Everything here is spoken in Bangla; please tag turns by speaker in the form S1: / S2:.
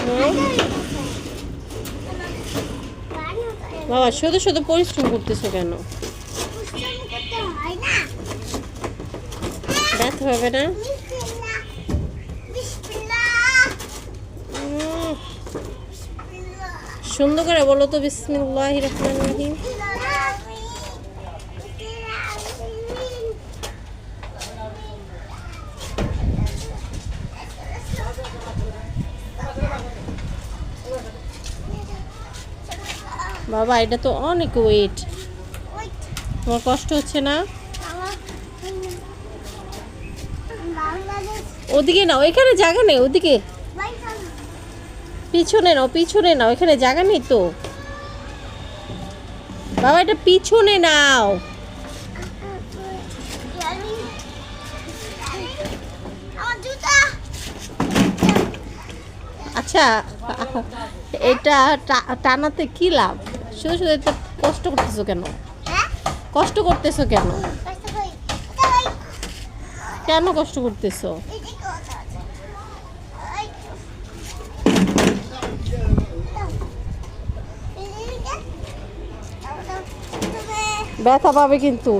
S1: হ্যাঁ বাবা, শুধু শুধু পরিশ্রম করতেছো কেন? ব্যথা হবে না? সুন্দর করে বলো তো, বিসমিল্লাহির রহমানির রহিম। বাবা, এটা তো অনেক ওয়েট। তোমার কষ্ট হচ্ছে না? ওদিকে নাও, এখানে জায়গা নেই। ওদিকে পিছনে নাও, পিছনে নাও, এখানে জায়গা নেই তো। বাবা, এটা পিছনে নাও। আচ্ছা, এটা টানাতে কি লাভ? শুধু শুধু এত কষ্ট করতেছো কেন? কষ্ট করতেছো কেন? কেন কষ্ট করতেছো? ব্যথা পাবে কিন্তু।